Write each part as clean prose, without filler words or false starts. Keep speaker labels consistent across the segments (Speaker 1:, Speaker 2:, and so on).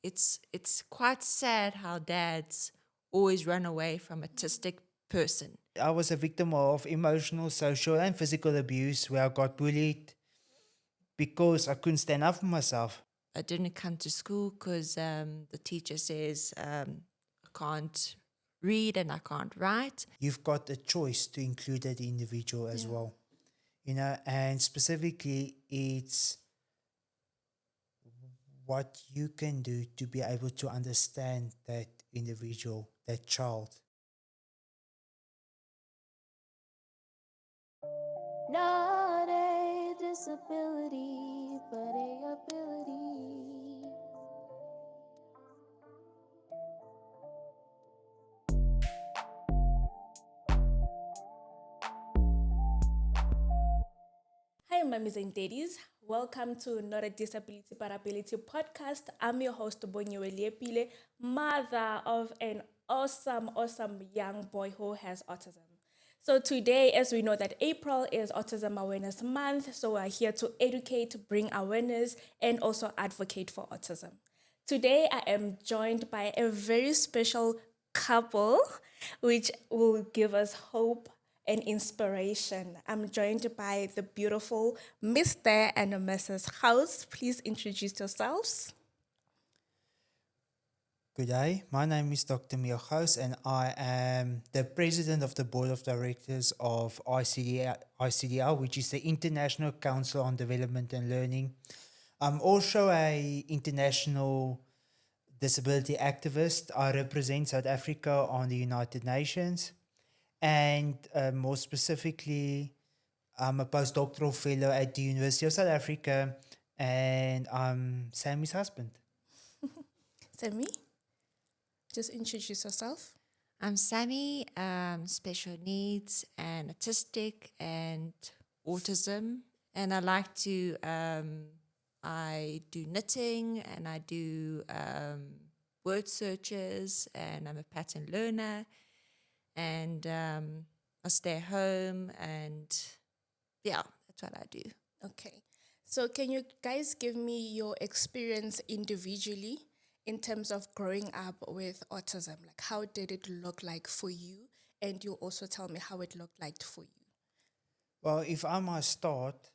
Speaker 1: it's quite sad how dads always run away from autistic person.
Speaker 2: I was a victim of emotional, social, and physical abuse where I got bullied because I couldn't stand up for myself.
Speaker 1: I didn't come to school because the teacher says I can't read and I can't write.
Speaker 2: You've got a choice to include that individual as well, and specifically, it's what you can do to be able to understand that individual, that child.
Speaker 3: Not a disability, but a ability. Hi, mummies and daddies. Welcome to Not a Disability but Ability podcast. I'm your host, Bonyewe Liepile, mother of an awesome young boy who has autism. So today, as we know that April is Autism Awareness Month, so we're here to educate, bring awareness, and also advocate for autism. Today, I am joined by a very special couple, which will give us hope and inspiration. I'm joined by the beautiful Mr. and Mrs. Gouws. Please introduce yourselves.
Speaker 2: Good day. My name is Dr Emile Gouws, and I am the president of the board of directors of ICDL, which is the International Council on Development and Learning. I'm also a international disability activist. I represent South Africa on the United Nations, and more specifically, I'm a postdoctoral fellow at the University of South Africa, and I'm Sammi's husband.
Speaker 3: Sammi, just introduce yourself.
Speaker 1: I'm Sammi, special needs and autistic and autism, and I like to I do knitting and I do word searches, and I'm a pattern learner, and I stay home, and yeah, that's what I do.
Speaker 3: Okay. So, can you guys give me your experience individually in terms of growing up with autism? Like, how did it look like for you? And you also tell me how it looked like for you.
Speaker 2: Well, if I must start,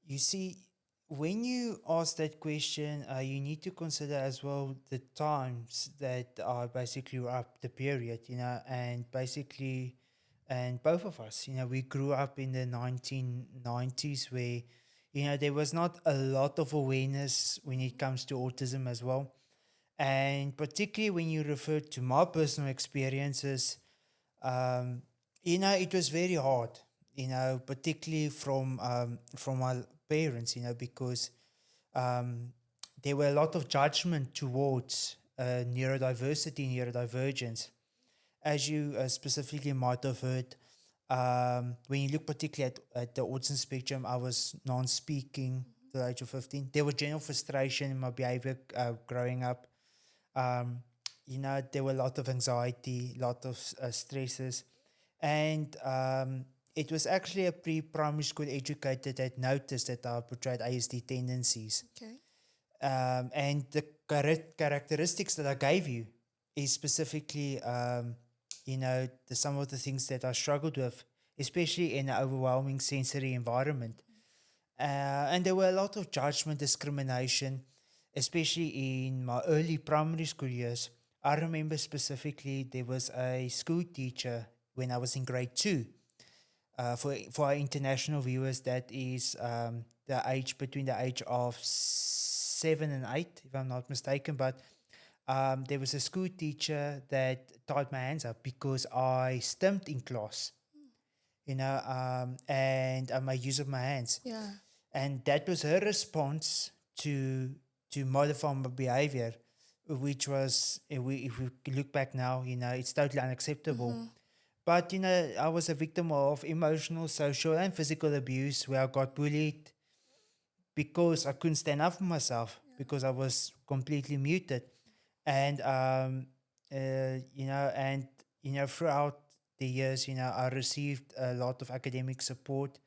Speaker 2: you see, when you ask that question, you need to consider as well the times that are basically up the period, and basically, and both of us, we grew up in the 1990s where, there was not a lot of awareness when it comes to autism as well. And particularly when you refer to my personal experiences, um, it was very hard, particularly from my parents, because um, there were a lot of judgment towards neurodiversity, neurodivergence. As you specifically might have heard, when you look particularly at the autism spectrum, I was non-speaking to the age of 15. There was general frustration in my behavior growing up. Um, there were a lot of anxiety, a lot of stresses. And it was actually a pre-primary school educator that noticed that I portrayed ASD tendencies.
Speaker 3: Okay.
Speaker 2: And the characteristics that I gave you is specifically, some of the things that I struggled with, especially in an overwhelming sensory environment. And there were a lot of judgment, discrimination, especially in my early primary school years. I remember specifically there was a school teacher when I was in grade 2. For our international viewers, that is the age between the age of 7 and 8, if I'm not mistaken. But there was a school teacher that tied my hands up because I stumped in class, and I made use of my hands.
Speaker 3: Yeah.
Speaker 2: And that was her response to modify my behavior, which was, if we look back now, it's totally unacceptable. But I was a victim of emotional, social, and physical abuse where I got bullied because I couldn't stand up for myself because I was completely muted, and throughout the years, I received a lot of academic support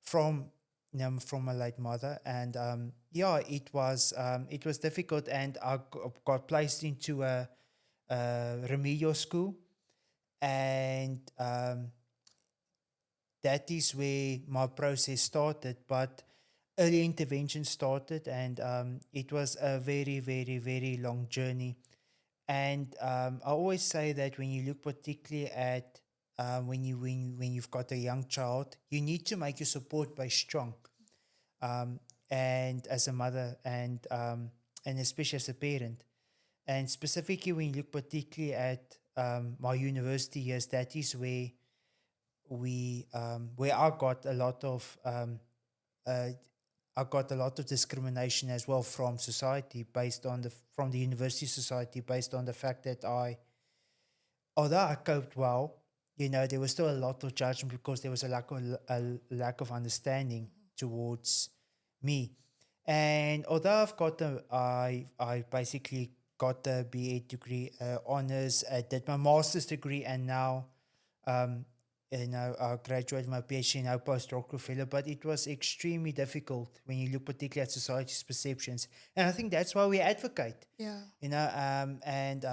Speaker 2: from from my late mother, and yeah, it was difficult, and I got placed into a remedial school, and that is where my process started. But early intervention started, and it was a very, very, very long journey. And I always say that when you look particularly at when you've got a young child, you need to make your support base strong. Um, and as a mother, and especially as a parent, and specifically when you look particularly at my university years, that is where uh, I got a lot of discrimination as well from society based on from the university society, based on the fact that although I coped well, there was still a lot of judgment because there was a lack of understanding towards me. And although I basically got a BA degree, honors, I did my master's degree, and now um, I graduated my PhD, now postdoctoral fellow. But it was extremely difficult when you look particularly at society's perceptions, and I think that's why we advocate.
Speaker 3: Yeah.
Speaker 2: And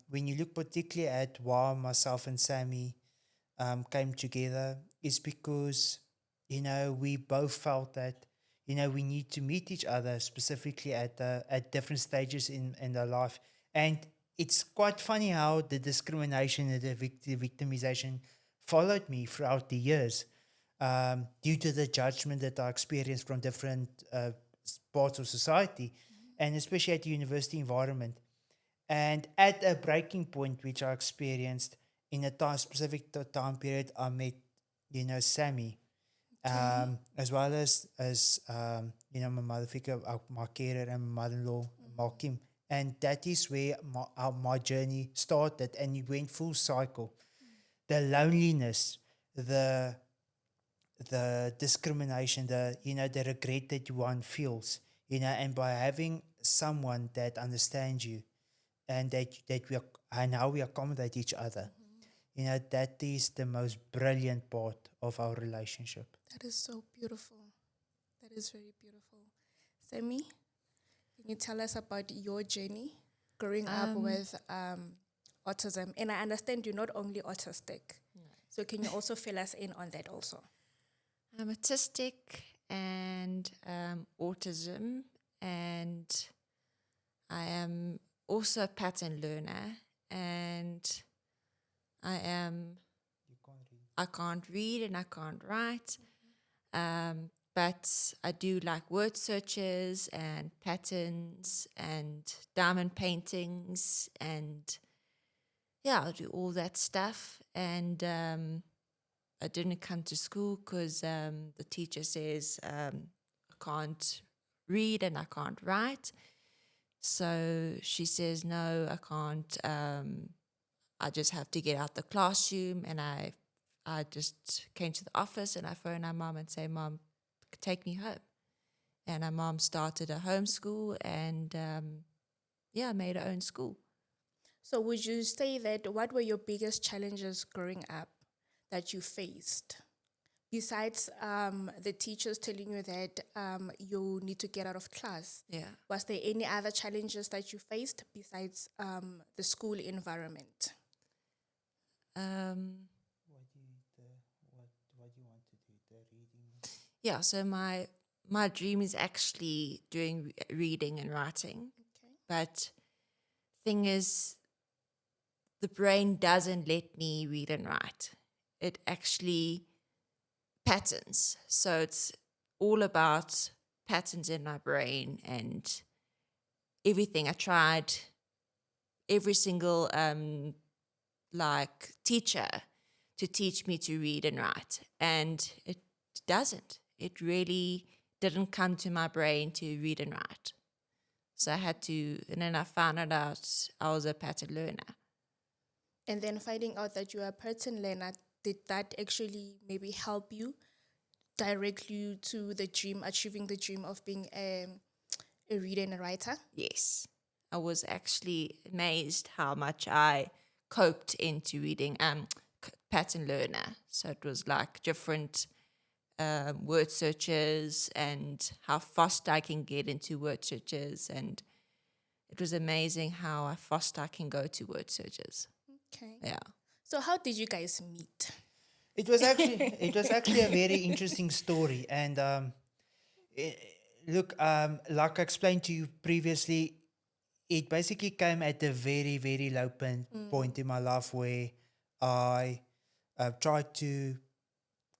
Speaker 2: when you look particularly at why myself and Sammy came together, is because we both felt that we need to meet each other, specifically at different stages in their life. And it's quite funny how the discrimination and the victimization followed me throughout the years, due to the judgment that I experienced from different parts of society, and especially at the university environment. And at a breaking point, which I experienced in a specific time period, I met, Sammy, as well as my mother figure, my carer, and my mother-in-law, Malkim. And that is where my journey started, and it went full cycle. The loneliness, the discrimination, the regret that one feels, and by having someone that understands you, and how we accommodate each other, that is the most brilliant part of our relationship.
Speaker 3: That is so beautiful. That is very beautiful. Sammi, can you tell us about your journey growing up with autism? And I understand you're not only autistic. So can you also fill us in on that also?
Speaker 1: I'm autistic and autism, and I am also a pattern learner, and I can't read and I can't write, but I do like word searches and patterns and diamond paintings, and yeah, I'll do all that stuff. And I didn't come to school because the teacher says I can't read and I can't write. So she says, no, I can't. I just have to get out the classroom. And I just came to the office and I phoned our mom and say, Mom, take me home. And our mom started a homeschool and made her own school.
Speaker 3: So would you say that what were your biggest challenges growing up that you faced? Besides the teachers telling you that you need to get out of class, was there any other challenges that you faced besides the school environment?
Speaker 2: What do you want to do? The reading?
Speaker 1: Yeah, so my dream is actually doing reading and writing.
Speaker 3: Okay.
Speaker 1: But thing is, the brain doesn't let me read and write. It actually patterns. So it's all about patterns in my brain and everything. I tried every single teacher to teach me to read and write, and it doesn't. It really didn't come to my brain to read and write. So I had to, and then I found out I was a pattern learner.
Speaker 3: And then finding out that you are a pattern learner, did that actually maybe help you direct you to the dream, achieving the dream of being a reader and a writer?
Speaker 1: Yes. I was actually amazed how much I coped into reading pattern learner. So it was like different word searches and how fast I can get into word searches. And it was amazing how fast I can go to word searches.
Speaker 3: Okay.
Speaker 1: Yeah.
Speaker 3: So how did you guys meet?
Speaker 2: It was actually a very interesting story, and i- look, like I explained to you previously, it basically came at a very very low point in my life where I tried to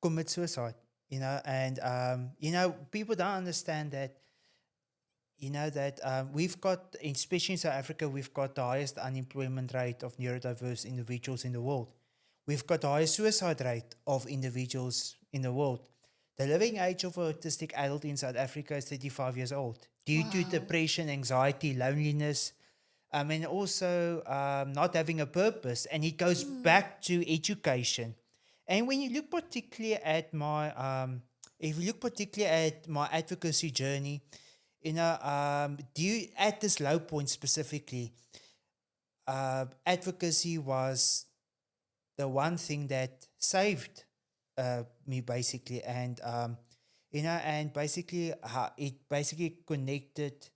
Speaker 2: commit suicide. And people don't understand that. We've got, especially in South Africa, we've got the highest unemployment rate of neurodiverse individuals in the world. We've got the highest suicide rate of individuals in the world. The living age of an autistic adult in South Africa is 35 years old due to depression, anxiety, loneliness, and also not having a purpose. And it goes back to education. And when you look particularly at if you look particularly at my advocacy journey, at this low point specifically, advocacy was the one thing that saved me basically, and basically it basically connected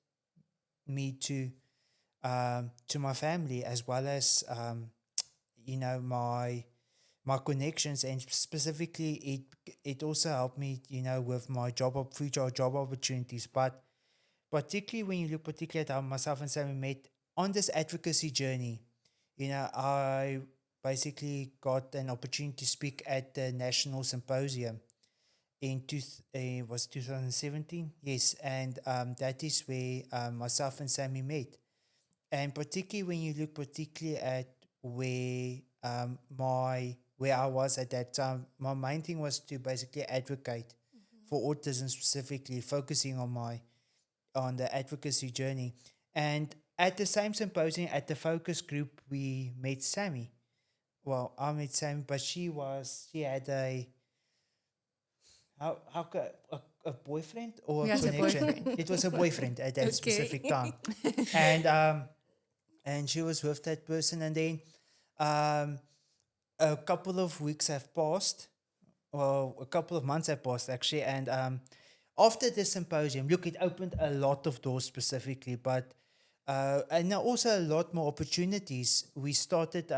Speaker 2: me to my family, as well as my connections, and specifically it also helped me with my future job opportunities. But particularly when you look particularly at how myself and Sammy met on this advocacy journey, I basically got an opportunity to speak at the national symposium was 2017, yes, and that is where myself and Sammy met. And particularly when you look particularly at where I was at that time, my main thing was to basically advocate for autism, specifically focusing on the advocacy journey. And at the same symposium, at the focus group, we met Sammy. Well, I met Sammy, but she had a boyfriend or a
Speaker 1: Yes, a
Speaker 2: connection.
Speaker 1: boyfriend.
Speaker 2: It was a boyfriend at that specific time, and and she was with that person. And then a couple of weeks have passed, well, a couple of months have passed actually, and after the symposium, look, it opened a lot of doors specifically, but and now also a lot more opportunities. We started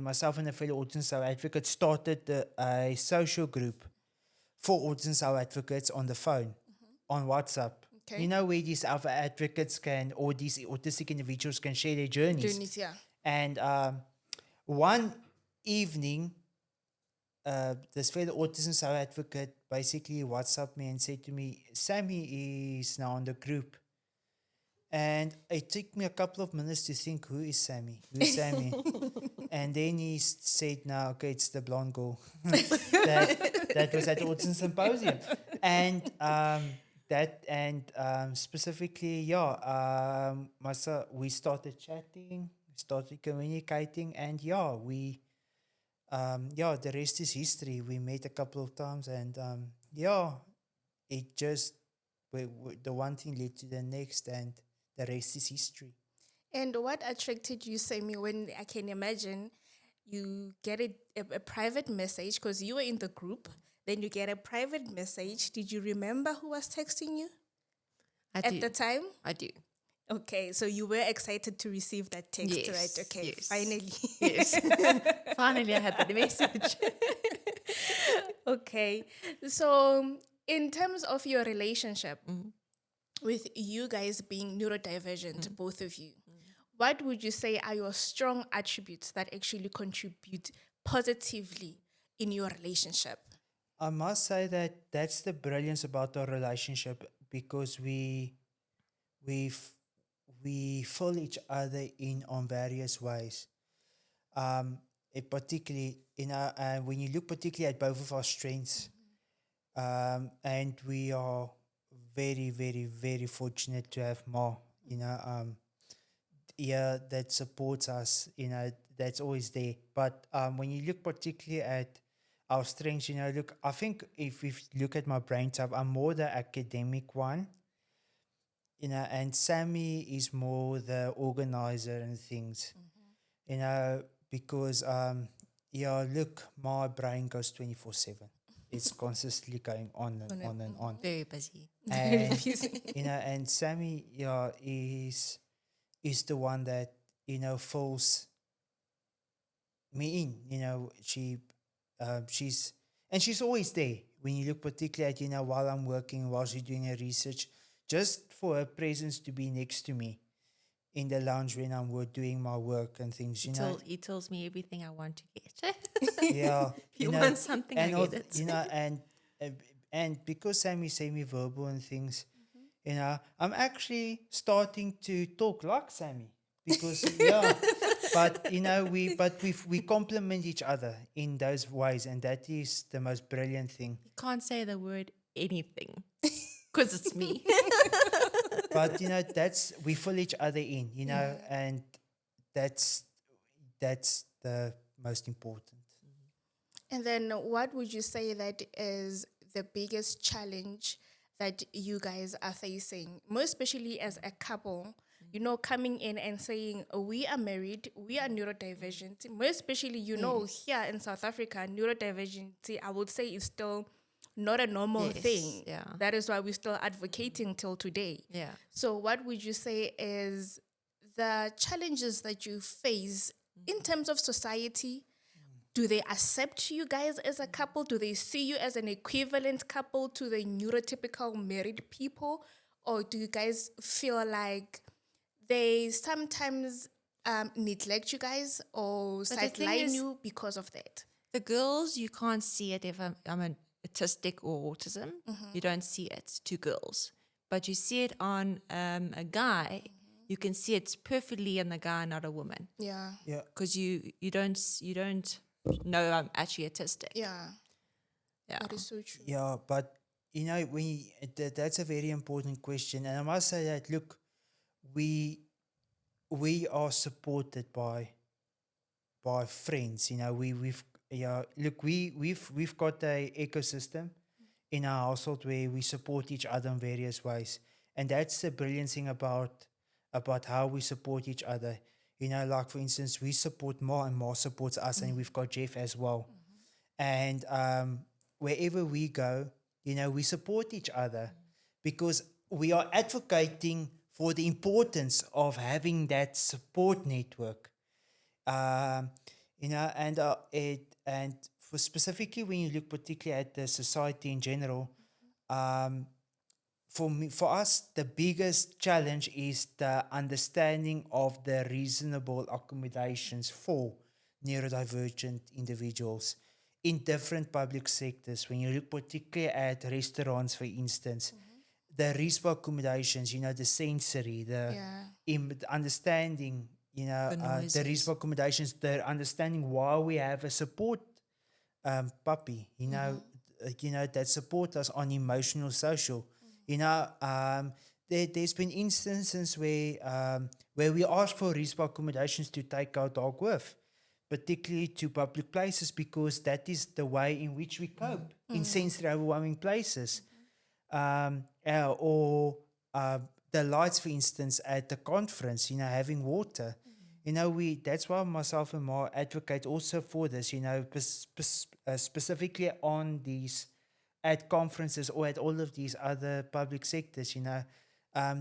Speaker 2: myself and a fellow Autism South advocate started a social group for Autism South advocates on the phone, on WhatsApp.
Speaker 3: Okay.
Speaker 2: Where these other advocates or these autistic individuals can share their journeys.
Speaker 3: Journeys, yeah.
Speaker 2: And one evening, this fellow Autism South advocate basically WhatsApped me and said to me, Sammy is now on the group. And it took me a couple of minutes to think, who is Sammy? Who's Sammy? And then he said, no, okay, it's the blonde girl that was at the Autism Symposium. And specifically, we started chatting, started communicating, and the rest is history. We met a couple of times, and it just the one thing led to the next, and the rest is history.
Speaker 3: And what attracted you, Sammy, when I can imagine you get a private message because you were in the group, then you get a private message. Did you remember who was texting you at the time?
Speaker 1: I do.
Speaker 3: Okay, so you were excited to receive that text,
Speaker 1: Yes,
Speaker 3: right? Okay,
Speaker 1: yes.
Speaker 3: finally.
Speaker 1: Yes. Finally, I had the message.
Speaker 3: Okay, so in terms of your relationship, with you guys being neurodivergent, both of you, what would you say are your strong attributes that actually contribute positively in your relationship?
Speaker 2: I must say that that's the brilliance about our relationship, because we fill each other in on various ways. It particularly, when you look particularly at both of our strengths, and we are very, very, very fortunate to have Ma, that supports us, that's always there. But when you look particularly at our strengths, look, I think if we look at my brain type, I'm more the academic one, and Sammy is more the organizer and things, because look, my brain goes 24/7. it's consistently going on and on and on.
Speaker 1: Very busy.
Speaker 2: And and Sammi, is the one that fills me in. She's always there when you look particularly at while I'm working, while she's doing her research, just for her presence to be next to me in the lounge when I'm doing my work and things.
Speaker 1: He tells me everything I want to get.
Speaker 2: Yeah,
Speaker 1: If you want something, I get it.
Speaker 2: And because Sammy semi-verbal and things, I'm actually starting to talk like Sammy because but we complement each other in those ways, and that is the most brilliant thing.
Speaker 1: You can't say the word anything because it's me.
Speaker 2: But that's we fill each other in, and that's the most important.
Speaker 3: And then what would you say that is the biggest challenge that you guys are facing, most especially as a couple, coming in and saying, we are married, we are neurodivergent, most especially, here in South Africa, neurodivergency, I would say, is still not a normal thing.
Speaker 1: Yeah.
Speaker 3: That is why we're still advocating till today.
Speaker 1: Yeah.
Speaker 3: So what would you say is the challenges that you face in terms of society? Do they accept you guys as a couple? Do they see you as an equivalent couple to the neurotypical married people? Or do you guys feel like they sometimes neglect you guys or sideline you because of that?
Speaker 1: The girls, you can't see it if I'm autistic or autism. You don't see it to girls. But you see it on a guy. You can see it's perfectly in the guy, not a woman.
Speaker 3: Yeah.
Speaker 2: Yeah.
Speaker 1: Because you don't know I'm actually autistic.
Speaker 3: Yeah.
Speaker 1: Yeah.
Speaker 3: That is so true.
Speaker 2: Yeah, but that's a very important question, and I must say that look, we are supported by friends. We've got a ecosystem in our household where we support each other in various ways, and that's the brilliant thing about how we support each other. Like for instance, we support Ma and Ma supports us, and we've got Jeff as well. And wherever we go, we support each other because we are advocating for the importance of having that support network. And for specifically when you look particularly at the society in general, for us, the biggest challenge is the understanding of the reasonable accommodations for neurodivergent individuals in different public sectors. When you look particularly at restaurants, for instance, the reasonable accommodations, the sensory, the understanding, the reasonable accommodations, the understanding why we have a support puppy, that support us on emotional, social. There's been instances where we ask for reasonable accommodations to take our dog with, particularly to public places, because that is the way in which we cope in sensory overwhelming places. Or the lights, for instance, at the conference, having water. That's why myself and Ma advocate also for this, specifically on these, at conferences or at all of these other public sectors, there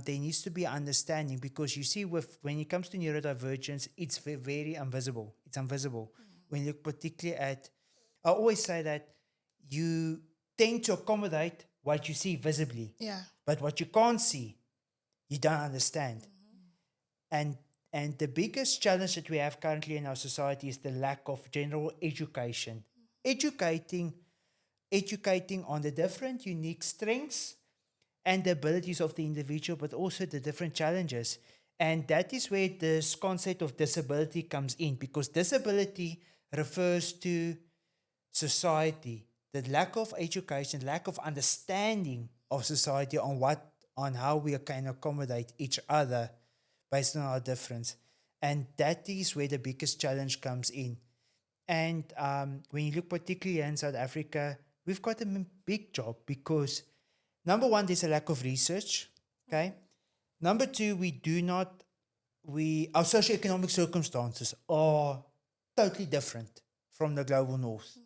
Speaker 2: needs to be understanding, because you see when it comes to neurodivergence, it's very invisible. It's invisible. When you look particularly at, I always say that you tend to accommodate what you see visibly.
Speaker 3: Yeah.
Speaker 2: But what you can't see, you don't understand. And the biggest challenge that we have currently in our society is the lack of general education. Educating on the different unique strengths and the abilities of the individual, but also the different challenges. And that is where this concept of disability comes in, because disability refers to society, the lack of education, lack of understanding of society on how we can accommodate each other based on our difference. And that is where the biggest challenge comes in. And when you look particularly in South Africa, we've got a big job, because number one, there's a lack of research. Okay. Number two, our socioeconomic circumstances are totally different from the global north.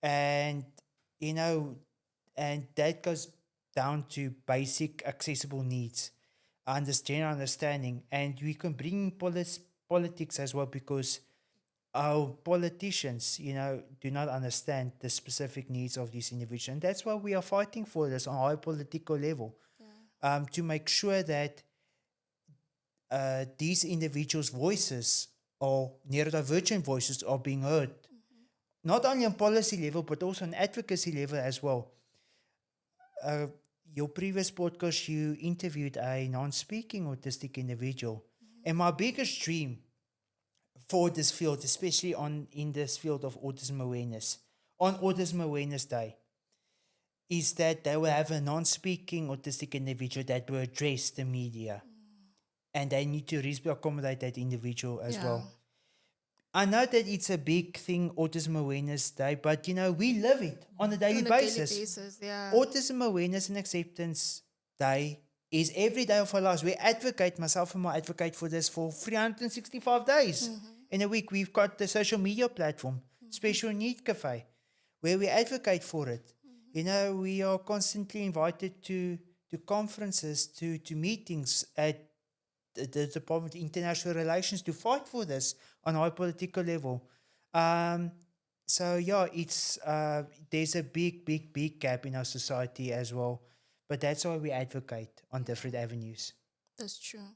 Speaker 2: And, you know, and that goes down to basic accessible needs, understanding. And we can bring in politics as well, because our politicians, do not understand the specific needs of these individuals. And that's why we are fighting for this on a high political level, to make sure that these individuals' voices or neurodivergent voices are being heard, not only on policy level, but also on advocacy level as well. Your previous podcast, you interviewed a non-speaking autistic individual. And my biggest dream for this field, especially in this field of autism awareness, on Autism Awareness Day, is that they will have a non-speaking autistic individual that will address the media. And they need to reasonably accommodate that individual as well. I know that it's a big thing, Autism Awareness Day, but we live it on a daily basis. Autism Awareness and Acceptance Day is every day of our lives. We advocate, myself and I advocate for this for 365 days in a week. We've got the social media platform, Special Need Cafe, where we advocate for it. We are constantly invited to conferences, to meetings at the Department of International Relations to fight for this on a high political level. It's there's a big gap in our society as well. But that's why we advocate on different avenues.
Speaker 3: That's true.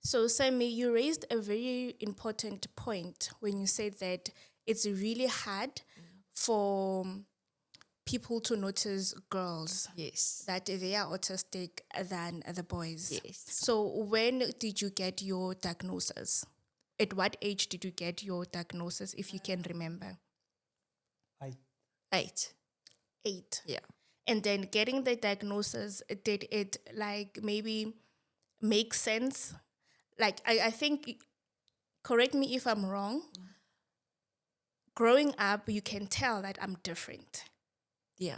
Speaker 3: So, Sammi, you raised a very important point when you said that it's really hard for people to notice girls
Speaker 1: Yes.
Speaker 3: that they are autistic than the boys.
Speaker 1: Yes.
Speaker 3: So, when did you get your diagnosis? At what age did you get your diagnosis, if you can remember?
Speaker 1: 8.
Speaker 3: 8.
Speaker 1: Yeah.
Speaker 3: And then getting the diagnosis, did it maybe make sense? I think, correct me if I'm wrong, growing up, you can tell that I'm different.
Speaker 1: Yeah.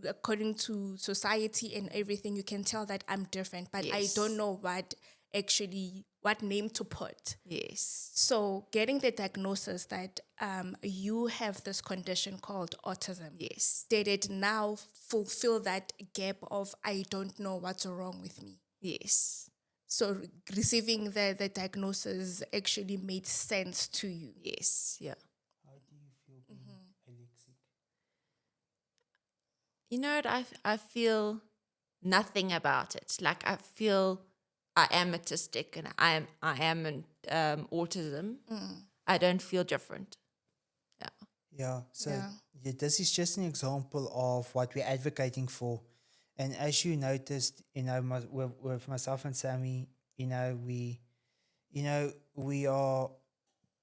Speaker 3: According to society and everything, you can tell that I'm different, but I
Speaker 1: Yes.
Speaker 3: don't know what name to put.
Speaker 1: Yes.
Speaker 3: So getting the diagnosis that you have this condition called autism,
Speaker 1: Yes.
Speaker 3: did it now fulfill that gap of I don't know what's wrong with me?
Speaker 1: Yes.
Speaker 3: So receiving the diagnosis actually made sense to you.
Speaker 1: Yes. Yeah.
Speaker 2: How do you feel being alexic?
Speaker 1: You know what? I feel nothing about it. Like, I feel I am autistic and I am an autism. I don't feel different. Yeah.
Speaker 2: Yeah, so
Speaker 3: Yeah.
Speaker 2: this is just an example of what we're advocating for. And as you noticed, with myself and Sammi, we are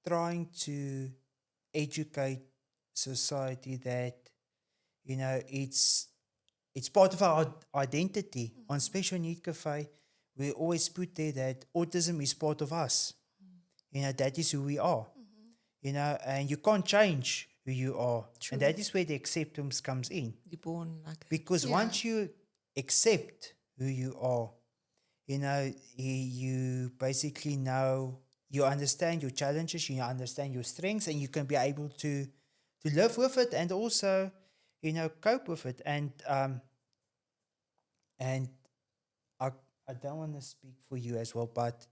Speaker 2: trying to educate society that, it's part of our identity. On Special Need Cafe, we always put there that autism is part of us. That is who we are. And you can't change who you are.
Speaker 3: True.
Speaker 2: And that is where the acceptance comes in.
Speaker 1: You're born like
Speaker 2: Because
Speaker 3: Yeah.
Speaker 2: once you accept who you are, you basically know, you understand your challenges, you understand your strengths, and you can be able to live with it and also, cope with it. And I don't want to speak for you as well, but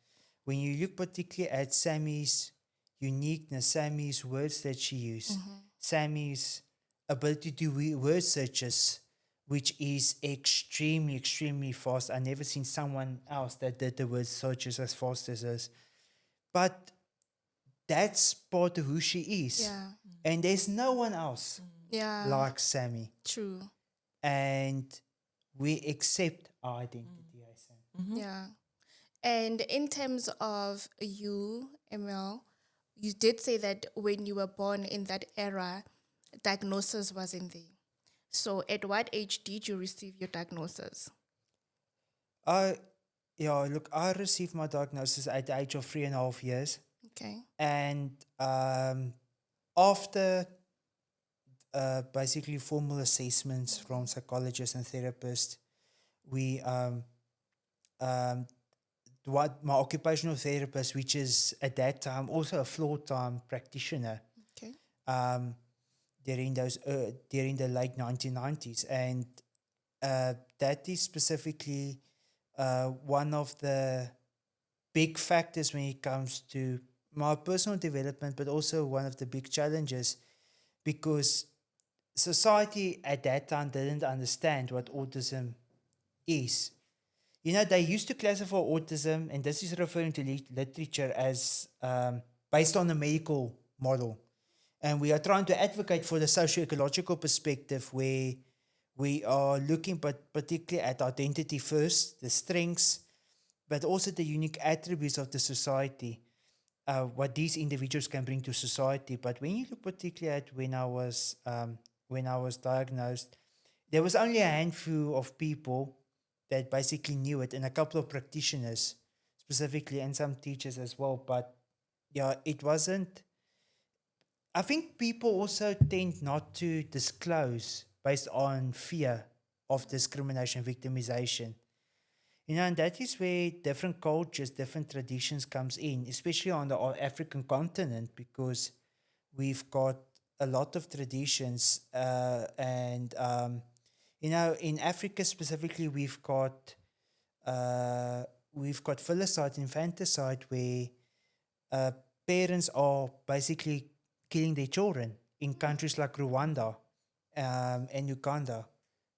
Speaker 2: when you look particularly at Sammy's uniqueness, Sammy's words that she used, Sammy's ability to do word searches, which is extremely, extremely fast. I've never seen someone else that did the word searches as fast as us. But that's part of who she is.
Speaker 3: Yeah.
Speaker 2: And there's no one else
Speaker 3: Yeah.
Speaker 2: like Sammi.
Speaker 3: True.
Speaker 2: And we accept our identity as Sammi.
Speaker 3: Yeah. And in terms of you, Emile, you did say that when you were born in that era, diagnosis wasn't there. So at what age did you receive your diagnosis?
Speaker 2: I received my diagnosis at the age of 3.5 years.
Speaker 3: Okay.
Speaker 2: And after basically formal assessments from psychologists and therapists, we what my occupational therapist, which is at that time also a floor time practitioner,
Speaker 3: Okay.
Speaker 2: during the late 1990s, and that is specifically one of the big factors when it comes to my personal development, but also one of the big challenges, because society at that time didn't understand what autism is. You know, they used to classify autism, and this is referring to literature, as based on a medical model. And we are trying to advocate for the socio-ecological perspective, where we are looking but particularly at identity first, the strengths, but also the unique attributes of the society, what these individuals can bring to society. But when you look particularly at when I was diagnosed, there was only a handful of people that basically knew it, and a couple of practitioners specifically, and some teachers as well. But yeah, it wasn't. I think people also tend not to disclose based on fear of discrimination, victimization. You know, and that is where different cultures, different traditions comes in, especially on the African continent, because we've got a lot of traditions, and you know, in Africa specifically, we've got filicide, infanticide, where uh, parents are basically killing their children in countries like Rwanda, and Uganda,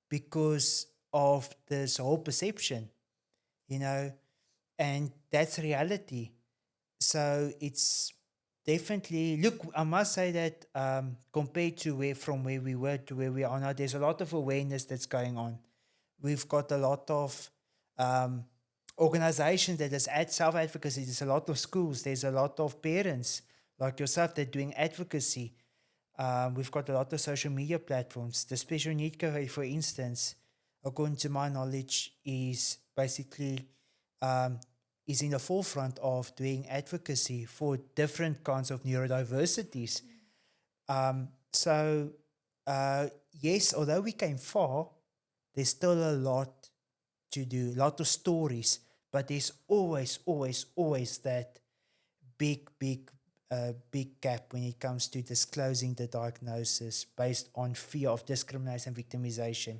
Speaker 2: because of this whole perception, you know, and that's reality. So it's definitely, look, I must say that compared to from where we were to where we are now, there's a lot of awareness that's going on. We've got a lot of um, organizations that is at self-advocacy. There's a lot of schools. There's a lot of parents like yourself that are doing advocacy. We've got a lot of social media platforms. The Special Need Cafe, for instance, according to my knowledge, is basically is in the forefront of doing advocacy for different kinds of neurodiversities. So, yes, although we came far, there's still a lot to do, a lot of stories, but there's always that big gap when it comes to disclosing the diagnosis based on fear of discrimination and victimization.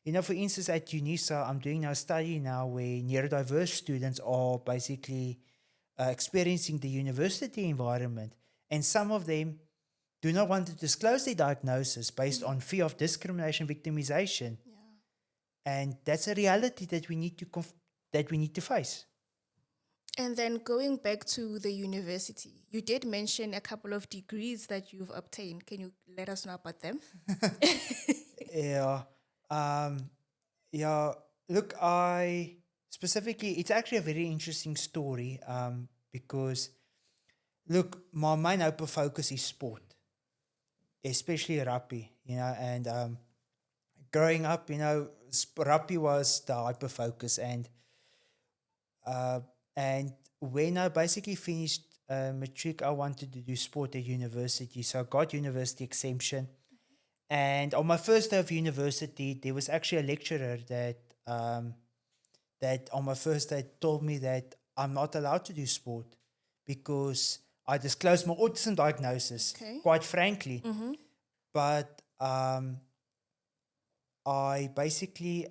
Speaker 2: You know, for instance, at UNISA, I'm doing a study now where neurodiverse students are basically experiencing the university environment, and some of them do not want to disclose their diagnosis based on fear of discrimination, victimization, and that's a reality that we need to that we need to face.
Speaker 3: And then going back to the university, you did mention a couple of degrees that you've obtained. Can you let us know about them?
Speaker 2: Yeah. Yeah. Look, I specifically, it's actually a very interesting story, because, look, my main open focus is sport, especially rugby, you know, and growing up, you know, rugby was the hyper focus, uh, and when I basically finished matric, I wanted to do sport at university, so I got university exemption. And on my first day of university, there was actually a lecturer that on my first day told me that I'm not allowed to do sport because I disclosed my autism diagnosis,
Speaker 3: Okay.
Speaker 2: quite frankly. But I basically,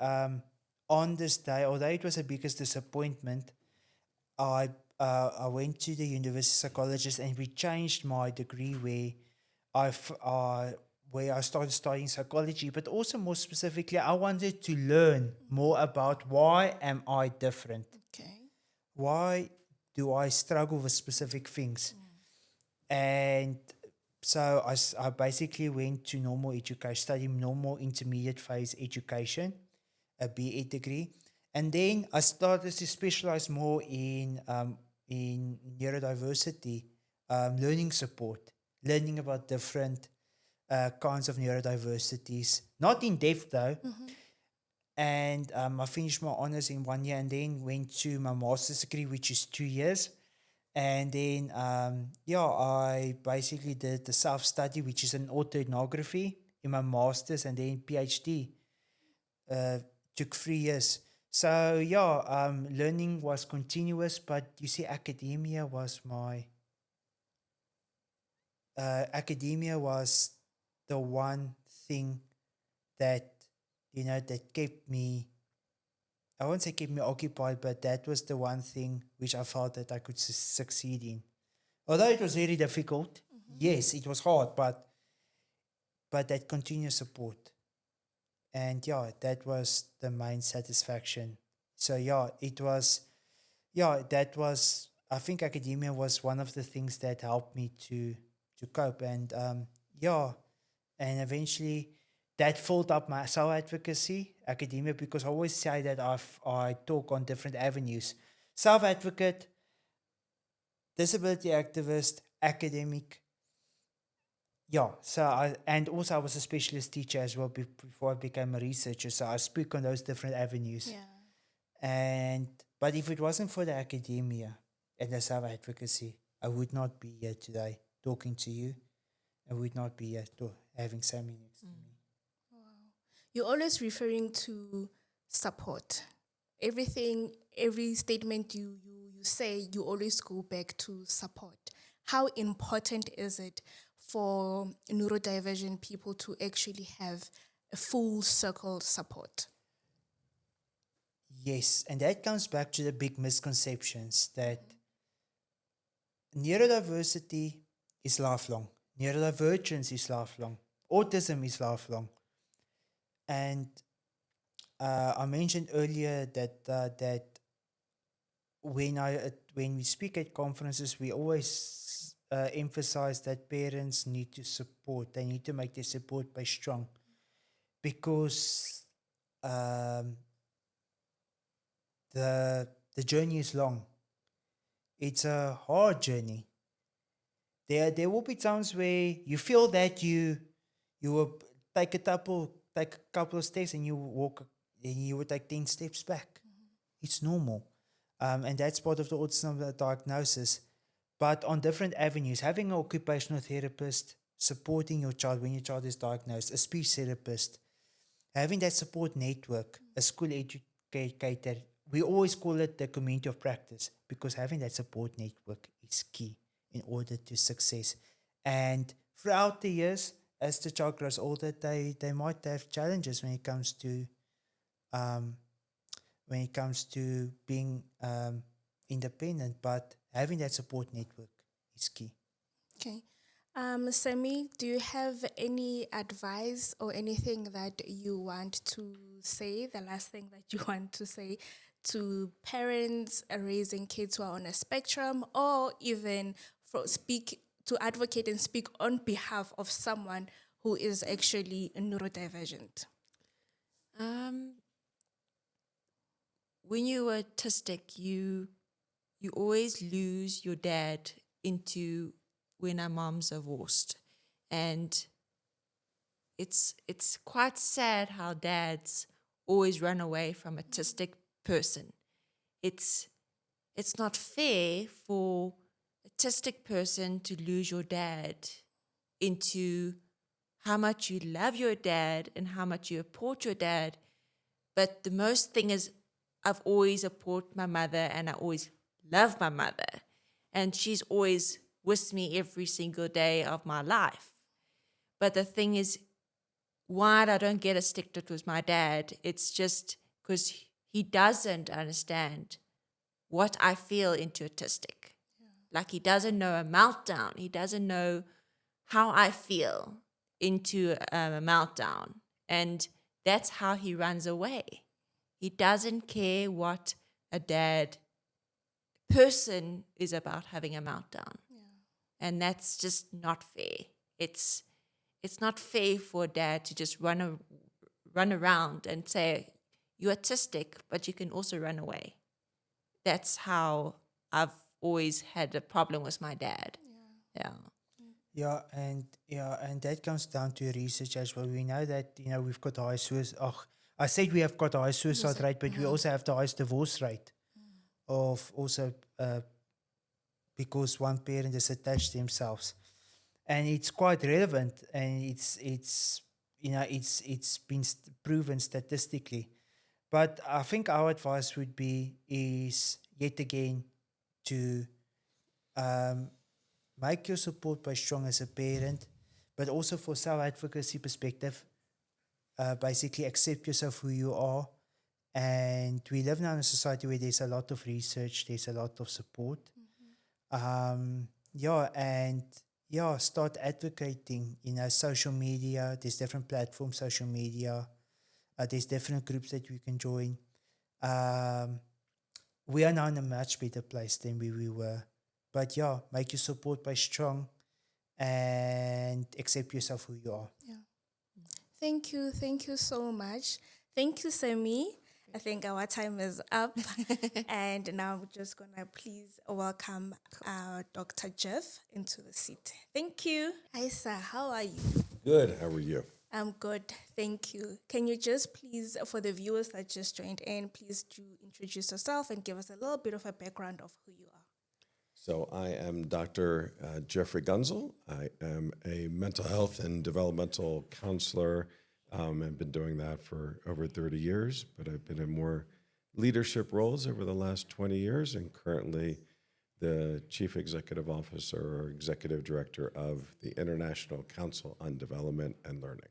Speaker 2: on this day, although it was the biggest disappointment, I went to the university psychologist and we changed my degree where I started studying psychology, but also more specifically, I wanted to learn more about why am I different?
Speaker 3: Okay.
Speaker 2: Why do I struggle with specific things? And so I basically went to normal education, studied normal intermediate phase education, a BA degree. And then I started to specialize more in neurodiversity, learning support, learning about different kinds of neurodiversities, not in depth though. And I finished my honors in 1 year and then went to my master's degree, which is 2 years. And then, I basically did the self-study, which is an autoethnography in my master's, and then PhD. Took 3 years. So, learning was continuous, but you see, academia was the one thing that, that kept me, I won't say kept me occupied, but that was the one thing which I felt that I could succeed in. Although it was very difficult, yes, it was hard, but that continuous support. And yeah, that was the main satisfaction. So yeah, that was, I think academia was one of the things that helped me to cope. And and eventually that filled up my self-advocacy, academia, because I always say that I talk on different avenues. Self-advocate, disability activist, academic. Yeah, and also I was a specialist teacher as well before I became a researcher. So I speak on those different avenues.
Speaker 3: Yeah.
Speaker 2: But if it wasn't for the academia and the self-advocacy, I would not be here today talking to you. I would not be here having Sammi next to me.
Speaker 3: You're always referring to support. Every statement you say, you always go back to support. How important is it for neurodivergent people to actually have a full circle support?
Speaker 2: Yes, and that comes back to the big misconceptions that neurodiversity is lifelong, neurodivergence is lifelong, autism is lifelong. And I mentioned earlier that when we speak at conferences, we always emphasize that parents need to support. They need to make their support base strong, because the journey is long. It's a hard journey. There will be times where you feel that you will take a couple of steps and you will take 10 steps back. It's normal. And that's part of the autism diagnosis. But on different avenues, having an occupational therapist supporting your child when your child is diagnosed, a speech therapist, having that support network, a school educator, we always call it the community of practice, because having that support network is key in order to success. And throughout the years, as the child grows older, they might have challenges when it comes to being independent, but having that support network is key.
Speaker 3: Okay. Sammi, do you have any advice or anything that you want to say, the last thing that you want to say to parents raising kids who are on a spectrum, or even to advocate and speak on behalf of someone who is actually neurodivergent?
Speaker 1: When you're autistic, you always lose your dad into when our mom's divorced, and it's quite sad how dads always run away from autistic person. It's not fair for autistic person to lose your dad into how much you love your dad and how much you support your dad. But the most thing is, I've always supported my mother and I always love my mother. And she's always with me every single day of my life. But the thing is, why I don't get addicted with my dad, it's just because he doesn't understand what I feel into autistic. Like, he doesn't know a meltdown. He doesn't know how I feel into a meltdown. And that's how he runs away. He doesn't care what a dad person is about having a meltdown. And that's just not fair. It's not fair for a dad to just run around and say, you're autistic, but you can also run away. That's how I've always had a problem with my dad.
Speaker 2: And that comes down to research as well. We know that we've got high suicide. I said we have got high suicide rate, but we also have the highest divorce rate of also because one parent is attached to themselves, and it's quite relevant, and it's been proven statistically. But I think our advice would be is yet again to make your support base strong as a parent, but also for self-advocacy perspective, basically accept yourself who you are. And we live now in a society where there's a lot of research, there's a lot of support. Start advocating, social media, there's different platforms, social media, there's different groups that you can join. We are now in a much better place than we were. But make your support base strong and accept yourself who you are.
Speaker 3: Yeah. Thank you so much. Thank you, Sammi. I think our time is up. And now I'm just going to please welcome Dr. Jeff into the seat. Thank you. Hi, sir. How are you?
Speaker 4: Good. How are you?
Speaker 3: I'm good. Thank you. Can you just please, for the viewers that just joined in, please do introduce yourself and give us a little bit of a background of who you are?
Speaker 4: So I am Dr. Jeffrey Gunzel. I am a mental health and developmental counselor. I've been doing that for over 30 years, but I've been in more leadership roles over the last 20 years and currently the Chief Executive Officer or Executive Director of the International Council on Development and Learning.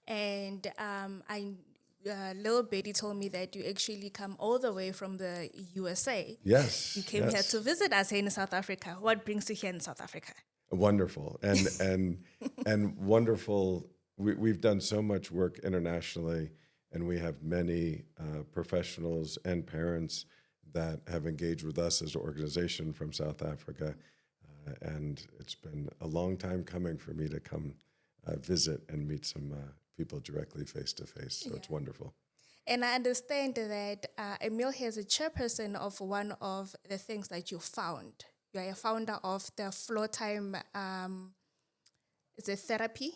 Speaker 3: And little Betty told me that you actually come all the way from the USA.
Speaker 4: Yes.
Speaker 3: You came here to visit us here in South Africa. What brings you here in South Africa?
Speaker 4: Wonderful. And wonderful. We've done so much work internationally, and we have many professionals and parents that have engaged with us as an organization from South Africa. And it's been a long time coming for me to come visit and meet some people directly face to face. So it's wonderful.
Speaker 3: And I understand that Emile here is a chairperson of one of the things that you found. You are a founder of the FLOORTIME, is it therapy?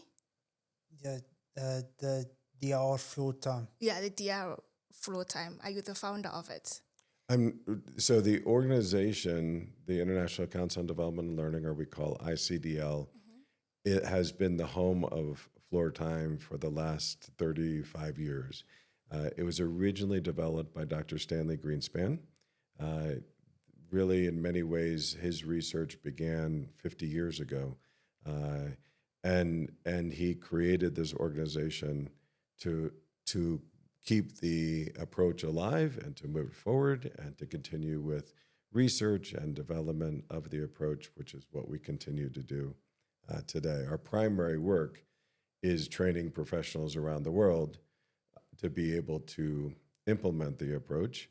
Speaker 2: The DIRFLOORTIME.
Speaker 3: Yeah, the DIRFLOORTIME. Are you the founder of it?
Speaker 4: So the organization, the International Council on Development and Learning, or we call ICDL, it has been the home of FLOORTIME for the last 35 years. It was originally developed by Dr. Stanley Greenspan. Really, in many ways, his research began 50 years ago. And he created this organization to keep the approach alive and to move it forward and to continue with research and development of the approach, which is what we continue to do today. Our primary work is training professionals around the world to be able to implement the approach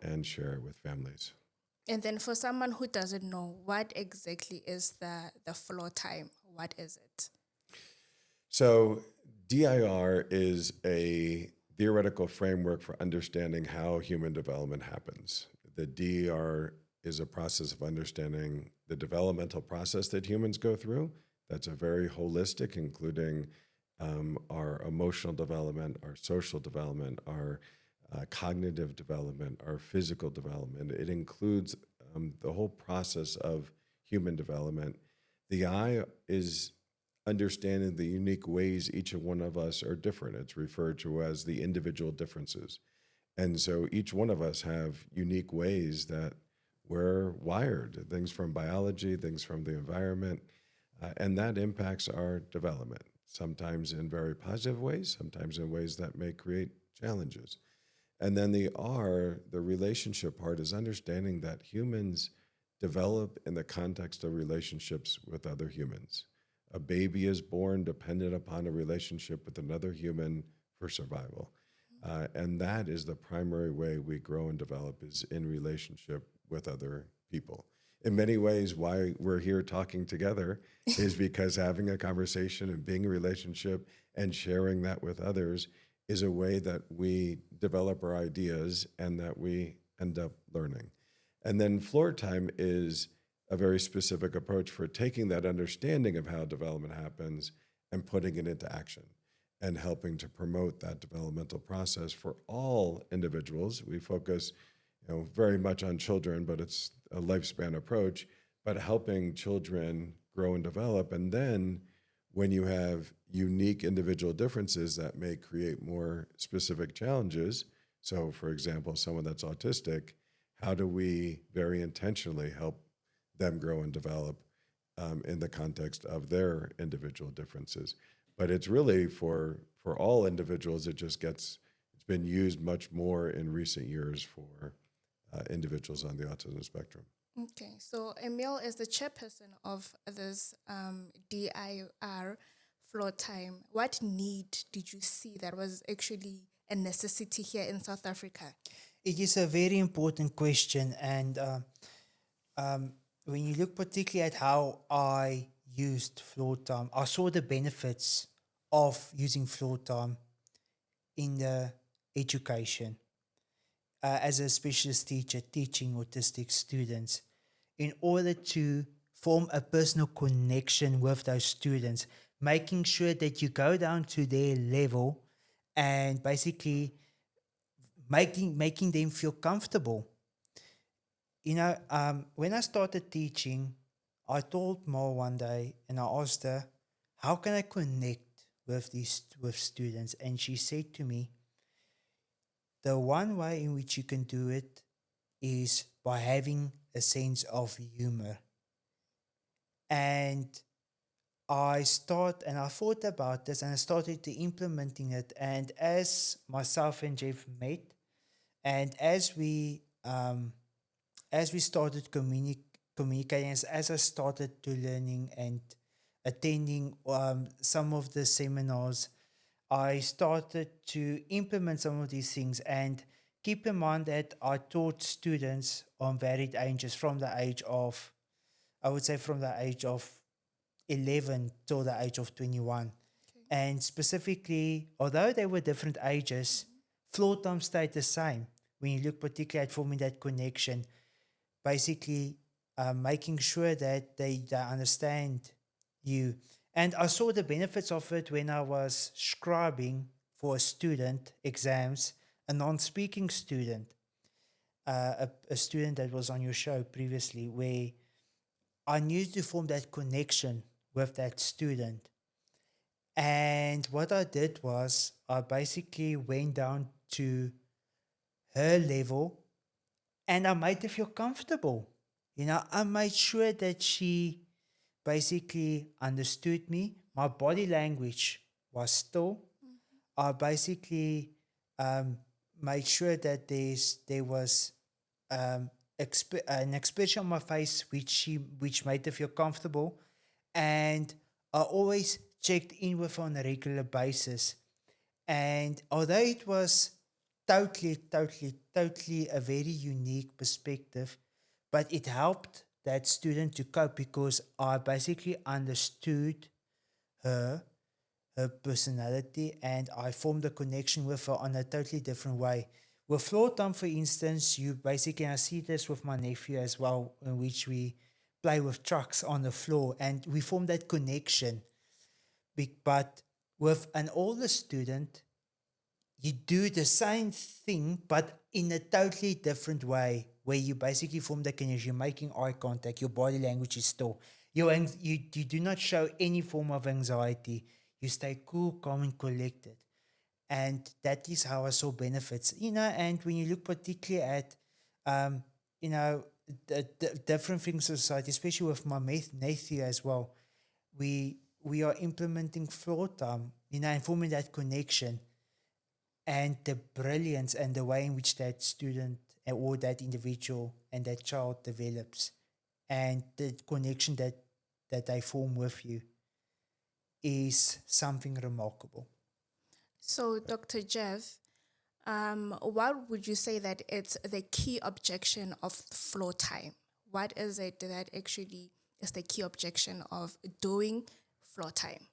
Speaker 4: and share it with families.
Speaker 3: And then for someone who doesn't know, what exactly is the FLOORTIME? What is it?
Speaker 4: So DIR is a theoretical framework for understanding how human development happens. The DIR is a process of understanding the developmental process that humans go through. That's a very holistic, including our emotional development, our social development, our cognitive development, our physical development. It includes the whole process of human development. The I is understanding the unique ways each one of us are different. It's referred to as the individual differences. And so each one of us have unique ways that we're wired, things from biology, things from the environment, and that impacts our development, sometimes in very positive ways, sometimes in ways that may create challenges. And then the R, the relationship part, is understanding that humans develop in the context of relationships with other humans. A baby is born dependent upon a relationship with another human for survival. And that is the primary way we grow and develop, is in relationship with other people. In many ways, why we're here talking together is because having a conversation and being in a relationship and sharing that with others is a way that we develop our ideas and that we end up learning. And then FLOORTIME is a very specific approach for taking that understanding of how development happens and putting it into action and helping to promote that developmental process for all individuals. We focus, very much on children, but it's a lifespan approach, but helping children grow and develop. And then when you have unique individual differences that may create more specific challenges, so for example, someone that's autistic, how do we very intentionally help them grow and develop in the context of their individual differences. But it's really for all individuals. It's been used much more in recent years for individuals on the autism spectrum.
Speaker 3: Okay, so Emile is the chairperson of this DIRFLOORTIME. What need did you see that was actually a necessity here in South Africa?
Speaker 2: It is a very important question, and when you look particularly at how I used floor time, I saw the benefits of using floor time in the education as a specialist teacher teaching autistic students in order to form a personal connection with those students, making sure that you go down to their level and basically making them feel comfortable. When I started teaching, I told Ma one day and I asked her, how can I connect with students? And she said to me, the one way in which you can do it is by having a sense of humor. And I thought about this and I started to implementing it. And as myself and Jeff met, and as we started communicating, as I started to learning and attending some of the seminars, I started to implement some of these things. And keep in mind that I taught students on varied ages from the age of 11 till the age of 21. Okay. And specifically, although they were different ages, floor time stayed the same. When you look particularly at forming that connection, basically making sure that they understand you. And I saw the benefits of it when I was scribing for a student exams, a non-speaking student, a student that was on your show previously, where I needed to form that connection with that student. And what I did was I basically went down to her level and I made her feel comfortable. I made sure that she basically understood me. My body language was still. I basically made sure that there was an expression on my face which made her feel comfortable. And I always checked in with her on a regular basis. And although it was totally a very unique perspective, but it helped that student to cope because I basically understood her personality, and I formed a connection with her on a totally different way. With floor time, for instance, you basically, I see this with my nephew as well, in which we play with trucks on the floor and we form that connection. But with an older student, you do the same thing, but in a totally different way, where you basically form the connection, you're making eye contact, your body language is still. You do not show any form of anxiety. You stay cool, calm, and collected. And that is how I saw benefits. And when you look particularly at, the different things in society, especially with my nephew as well, we are implementing floor time, and forming that connection. And the brilliance and the way in which that student or that individual and that child develops, and the connection that they form with you is something remarkable.
Speaker 3: So, Dr. Jeff, what would you say that it's the key objection of floor time? What is it that actually is the key objection of doing floor time?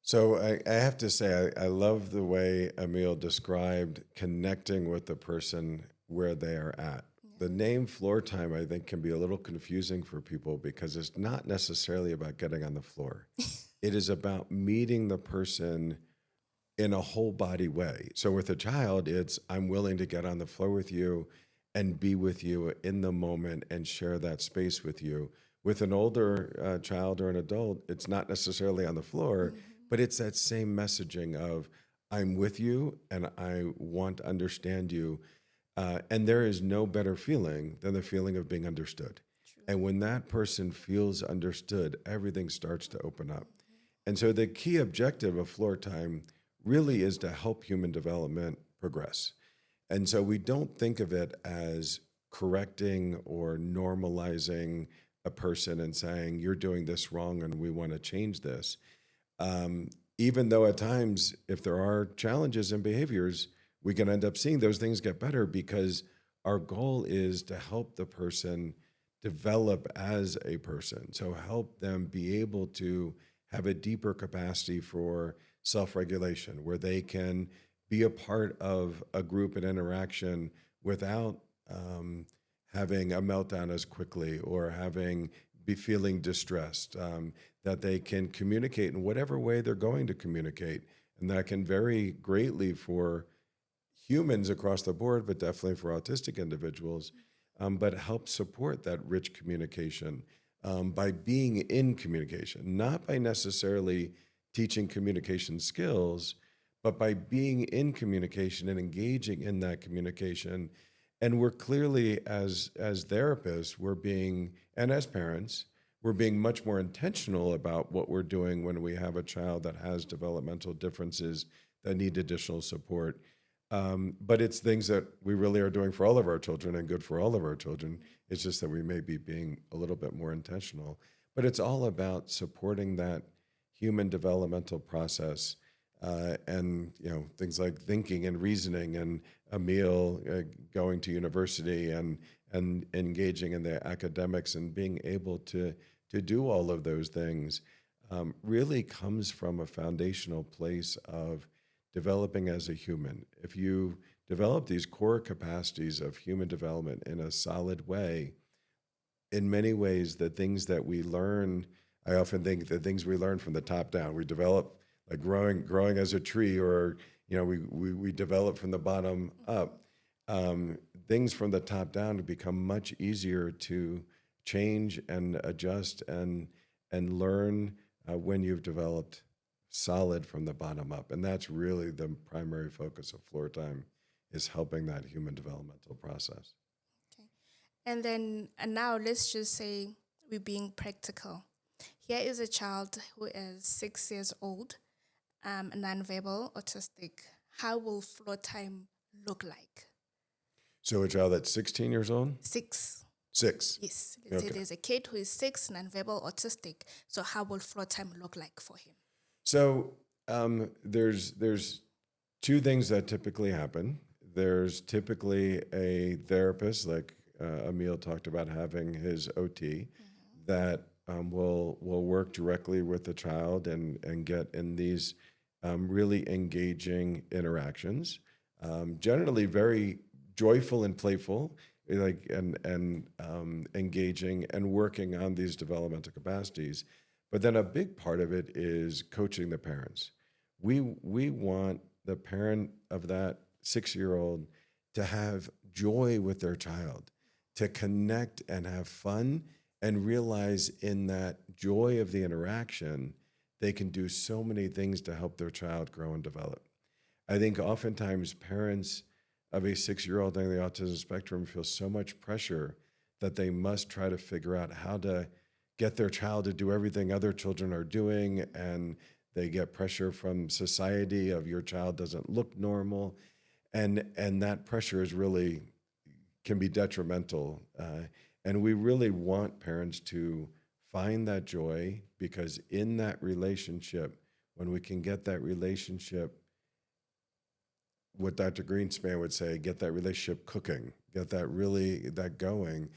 Speaker 4: So I have to say, I love the way Emile described connecting with the person where they are at. Yeah. The name floor time, I think, can be a little confusing for people because it's not necessarily about getting on the floor. It is about meeting the person in a whole body way. So with a child, it's I'm willing to get on the floor with you and be with you in the moment and share that space with you. With an older child or an adult, it's not necessarily on the floor, but it's that same messaging of I'm with you and I want to understand you. And there is no better feeling than the feeling of being understood. And when that person feels understood, everything starts to open up. And so the key objective of floor time really is to help human development progress. And so we don't think of it as correcting or normalizing a person and saying, you're doing this wrong and we want to change this. Even though at times, if there are challenges in behaviors, we can end up seeing those things get better because our goal is to help the person develop as a person. So help them be able to have a deeper capacity for self-regulation, where they can be a part of a group and interaction without having a meltdown as quickly or be feeling distressed, that they can communicate in whatever way they're going to communicate. And that can vary greatly for humans across the board, but definitely for autistic individuals, but help support that rich communication by being in communication, not by necessarily teaching communication skills, but by being in communication and engaging in that communication. And we're clearly, as therapists, and as parents, we're being much more intentional about what we're doing when we have a child that has developmental differences that need additional support. But it's things that we really are doing for all of our children and good for all of our children. It's just that we may be being a little bit more intentional. But it's all about supporting that human developmental process and things like thinking and reasoning and Emile going to university and engaging in the academics and being able to do all of those things really comes from a foundational place of developing as a human. If you develop these core capacities of human development in a solid way, in many ways, the things that we learn, I often think the things we learn from the top down, we develop like growing as a tree, or we develop from the bottom up. Things from the top down to become much easier to change and adjust and learn when you've developed solid from the bottom up. And that's really the primary focus of floor time, is helping that human developmental process.
Speaker 3: Okay. And then now let's just say we're being practical. Here is a child who is 6 years old, nonverbal, autistic. How will floor time look like?
Speaker 4: So a child that's 16 years old?
Speaker 3: 6.
Speaker 4: 6.
Speaker 3: Yes. Let's say
Speaker 4: Okay.
Speaker 3: there's a kid who is 6, nonverbal, autistic. So how will floor time look like for him?
Speaker 4: So there's two things that typically happen. There's typically a therapist, like Emile talked about having his OT, that will work directly with the child and get in these really engaging interactions, generally very joyful and playful, and engaging and working on these developmental capacities. But then a big part of it is coaching the parents. We want the parent of that 6-year-old to have joy with their child, to connect and have fun, and realize in that joy of the interaction, they can do so many things to help their child grow and develop. I think oftentimes parents of a 6-year-old on the autism spectrum feel so much pressure that they must try to figure out how to get their child to do everything other children are doing, and they get pressure from society of your child doesn't look normal, and that pressure can be detrimental. And we really want parents to find that joy, because in that relationship, when we can get that relationship, what Dr. Greenspan would say, get that relationship cooking, get that going,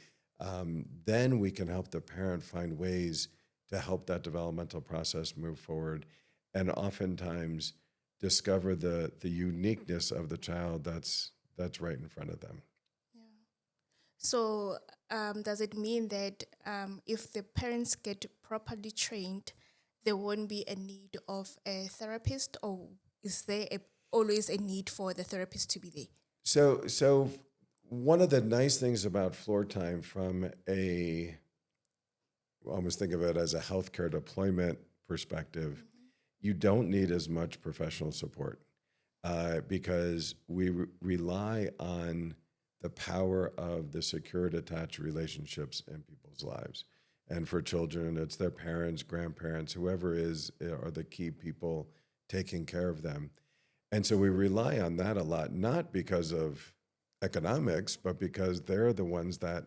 Speaker 4: then we can help the parent find ways to help that developmental process move forward, and oftentimes discover the uniqueness of the child that's right in front of them.
Speaker 3: So does it mean that if the parents get properly trained, there won't be a need of a therapist, or is there always a need for the therapist to be there?
Speaker 4: So one of the nice things about floor time from almost think of it as a healthcare deployment perspective, you don't need as much professional support because we rely on the power of the secure attached relationships in people's lives. And for children, it's their parents, grandparents, whoever are the key people taking care of them. And so we rely on that a lot, not because of economics, but because they're the ones that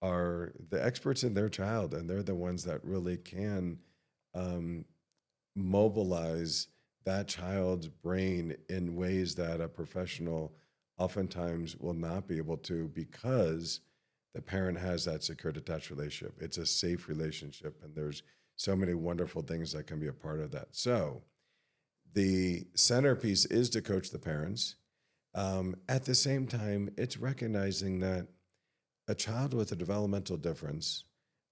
Speaker 4: are the experts in their child, and they're the ones that really can mobilize that child's brain in ways that a professional oftentimes will not be able to, because the parent has that secure attached relationship. It's a safe relationship, and there's so many wonderful things that can be a part of that. So the centerpiece is to coach the parents. At the same time, it's recognizing that a child with a developmental difference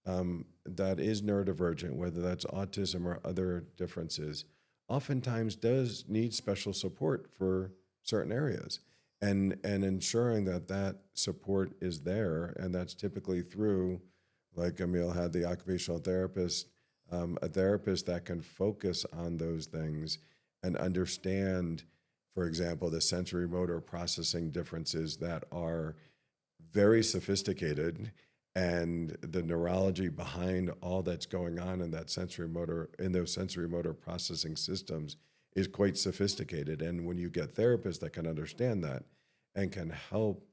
Speaker 4: that is neurodivergent, whether that's autism or other differences, oftentimes does need special support for certain areas. And ensuring that that support is there, and that's typically through, like Emile had the occupational therapist, a therapist that can focus on those things and understand, for example, the sensory motor processing differences that are very sophisticated, and the neurology behind all that's going on in that those sensory motor processing systems is quite sophisticated. And when you get therapists that can understand that and can help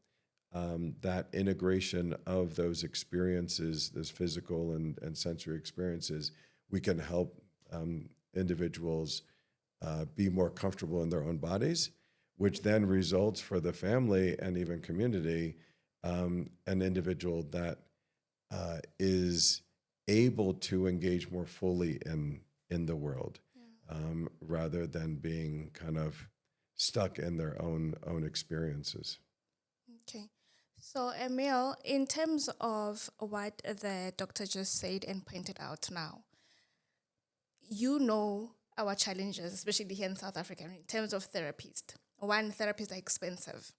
Speaker 4: that integration of those experiences, those physical and sensory experiences, we can help individuals be more comfortable in their own bodies, which then results for the family and even community, an individual that is able to engage more fully in the world, rather than being kind of stuck in their own experiences.
Speaker 3: Okay. So, Emile, in terms of what the doctor just said and pointed out now, you know our challenges, especially here in South Africa, in terms of therapists. One, therapists are expensive.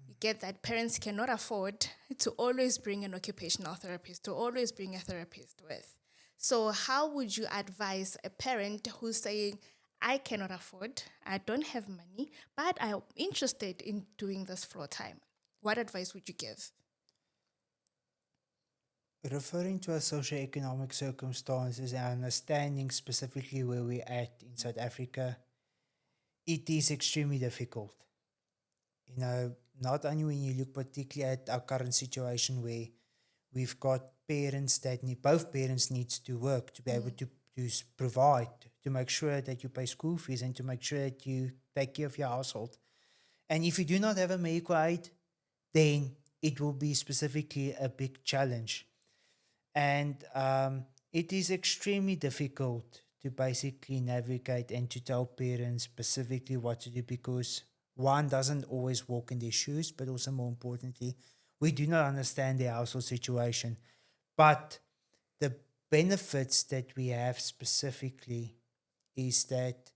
Speaker 3: You get that parents cannot afford to always bring an occupational therapist, to always bring a therapist with. So how would you advise a parent who's saying, I cannot afford, I don't have money, but I'm interested in doing this floor time? What advice would you give?
Speaker 2: Referring to our socioeconomic circumstances and understanding specifically where we're at in South Africa, it is extremely difficult. You know, not only when you look particularly at our current situation where we've got parents that both parents needs to work to be able to provide, to make sure that you pay school fees and to make sure that you take care of your household. And if you do not have a medical aid, then it will be specifically a big challenge. And it is extremely difficult to basically navigate and to tell parents specifically what to do, because one doesn't always walk in their shoes, but also more importantly, we do not understand their household situation. But the benefits that we have specifically is that,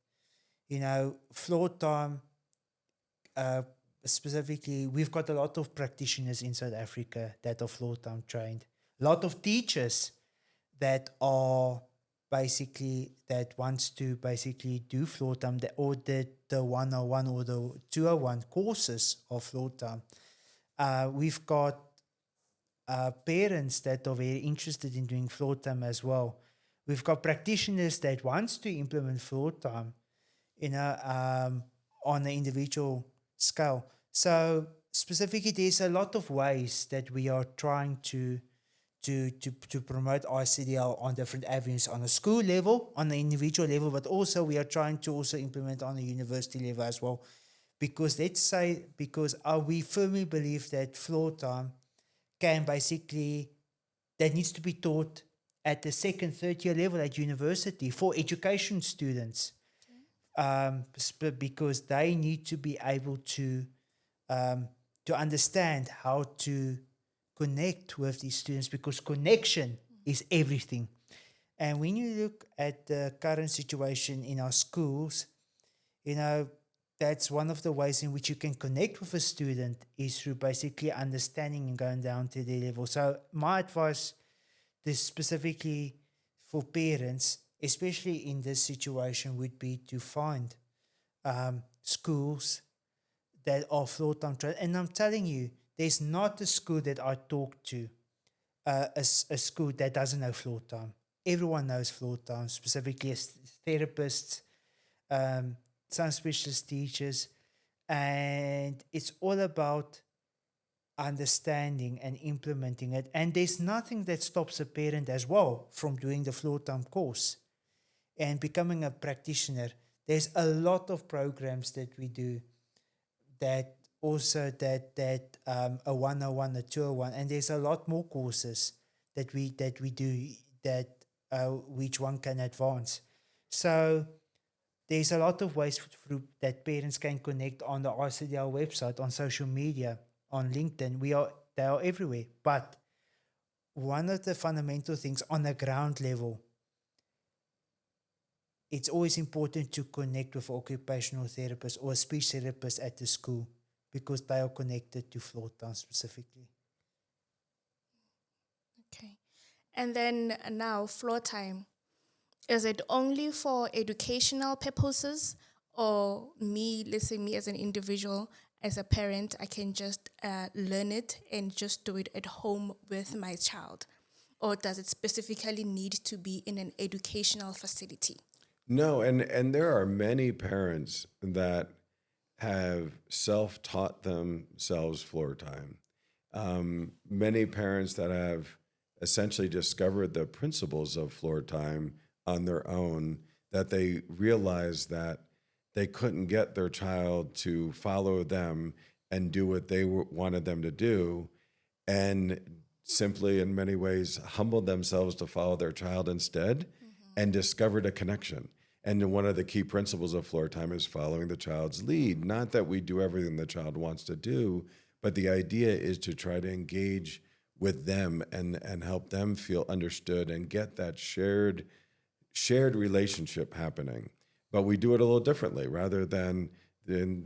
Speaker 2: you know, floor time, specifically, we've got a lot of practitioners in South Africa that are floor time trained. A lot of teachers that are basically, that wants to basically do floor time, or did the 101 or the 201 courses of floor time. We've got parents that are very interested in doing floor time as well. We've got practitioners that wants to implement floor time, you know, on an individual scale. So specifically, there's a lot of ways that we are trying to promote ICDL on different avenues, on a school level, on the individual level, but also we are trying to also implement on a university level as well. Because we firmly believe that floor time can basically, that needs to be taught at the second, third year level at university for education students. Because they need to be able to understand how to connect with these students, because connection is everything. And when you look at the current situation in our schools, you know, that's one of the ways in which you can connect with a student is through basically understanding and going down to their level. So my advice this specifically for parents, especially in this situation, would be to find schools that are floor time trained. And I'm telling you, there's not a school that I talk to, a school that doesn't know floor time. Everyone knows floor time, specifically as therapists, some specialist teachers, and it's all about understanding and implementing it. And there's nothing that stops a parent as well from doing the floor time course and becoming a practitioner. There's a lot of programs that we do that also that a 101, a 201, and there's a lot more courses that we do that which one can advance. So there's a lot of ways that parents can connect on the ICDL website, on social media, on LinkedIn. They are everywhere. But one of the fundamental things on the ground level, it's always important to connect with an occupational therapist or a speech therapist at the school because they are connected to floor time specifically.
Speaker 3: Okay. And then now, floor time. Is it only for educational purposes, or let's say me as an individual, as a parent, I can just learn it and just do it at home with my child? Or does it specifically need to be in an educational facility?
Speaker 4: No, and there are many parents that have self-taught themselves floor time. Many parents that have essentially discovered the principles of floor time on their own, that they realized that they couldn't get their child to follow them and do what they wanted them to do, and simply in many ways humbled themselves to follow their child instead, and discovered a connection. And one of the key principles of floor time is following the child's lead. Not that we do everything the child wants to do, but the idea is to try to engage with them and help them feel understood and get that shared relationship happening. But we do it a little differently. Rather than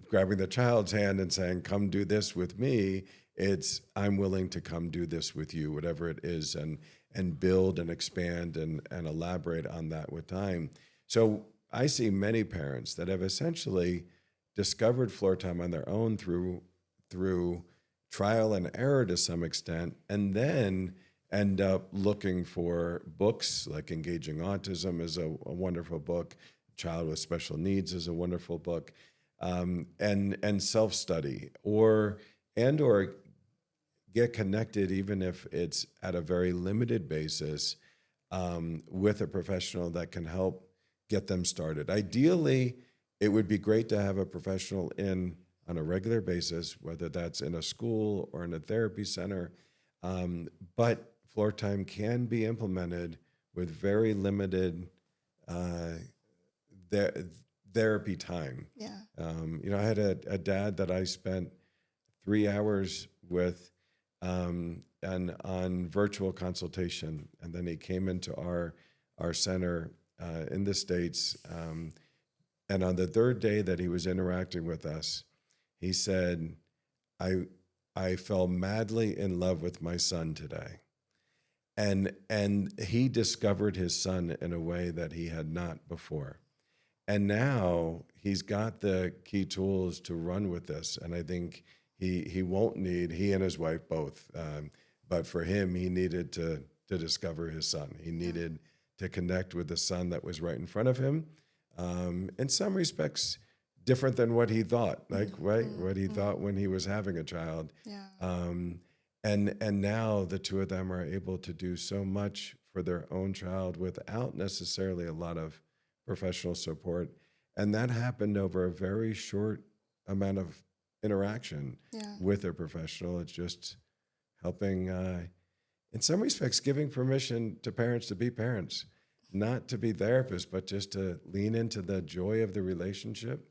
Speaker 4: grabbing the child's hand and saying, come do this with me, it's I'm willing to come do this with you, whatever it is, and build and expand and elaborate on that with time. So I see many parents that have essentially discovered floor time on their own through trial and error to some extent, and then end up looking for books like Engaging Autism is a wonderful book, Child with Special Needs is a wonderful book, and self-study or get connected, even if it's at a very limited basis, with a professional that can help get them started. Ideally, it would be great to have a professional in on a regular basis, whether that's in a school or in a therapy center, but floor time can be implemented with very limited therapy time.
Speaker 3: Yeah.
Speaker 4: I had a dad that I spent 3 hours with and on virtual consultation, and then he came into our center in the States, and on the third day that he was interacting with us, he said, I fell madly in love with my son today. And he discovered his son in a way that he had not before. And now he's got the key tools to run with this. And I think he won't need, he and his wife both, but for him, he needed to discover his son. He needed to connect with the son that was right in front of him. In some respects, different than what he thought, what he thought when he was having a child.
Speaker 3: Yeah.
Speaker 4: And now the two of them are able to do so much for their own child without necessarily a lot of professional support. And that happened over a very short amount of interaction with a professional. It's just helping, in some respects, giving permission to parents to be parents, not to be therapists, but just to lean into the joy of the relationship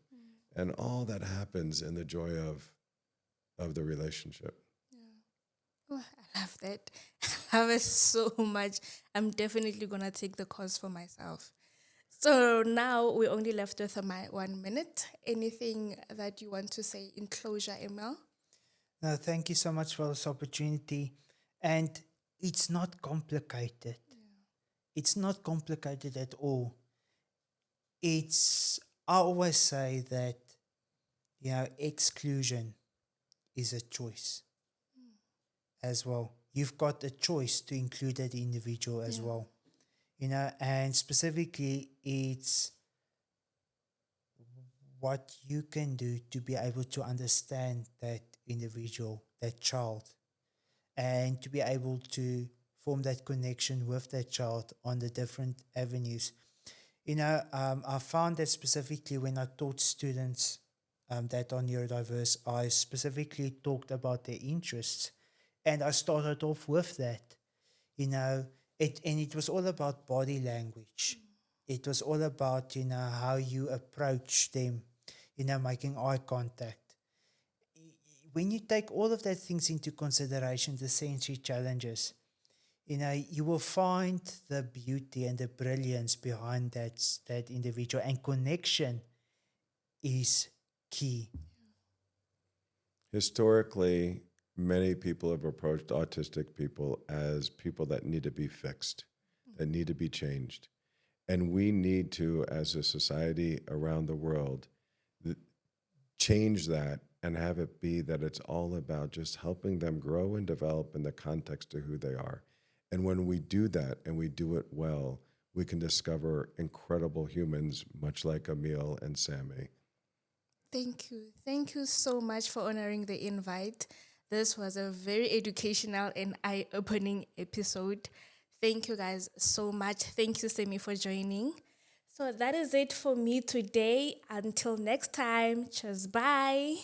Speaker 4: and all that happens in the joy of the relationship.
Speaker 3: Oh, I love that. I love it so much. I'm definitely going to take the course for myself. So now we're only left with my 1 minute. Anything that you want to say in closure, Emile?
Speaker 2: No, thank you so much for this opportunity. And it's not complicated. It's not complicated at all. I always say that, exclusion is a choice. as well. You've got a choice to include that individual as well. And specifically, it's what you can do to be able to understand that individual, that child, and to be able to form that connection with that child on the different avenues. I found that specifically when I taught students that are neurodiverse, I specifically talked about their interests, and I started off with that. It was all about body language. It was all about how you approach them, making eye contact. When you take all of that things into consideration, the sensory challenges, you will find the beauty and the brilliance behind that individual, and connection is key.
Speaker 4: Historically, many people have approached autistic people as people that need to be fixed, that need to be changed. And we need to, as a society around the world, change that and have it be that it's all about just helping them grow and develop in the context of who they are. And when we do that and we do it well, we can discover incredible humans, much like Emile and Sammi.
Speaker 3: Thank you. Thank you so much for honoring the invite. This was a very educational and eye-opening episode. Thank you guys so much. Thank you, Sammi, for joining. So that is it for me today. Until next time, cheers, bye.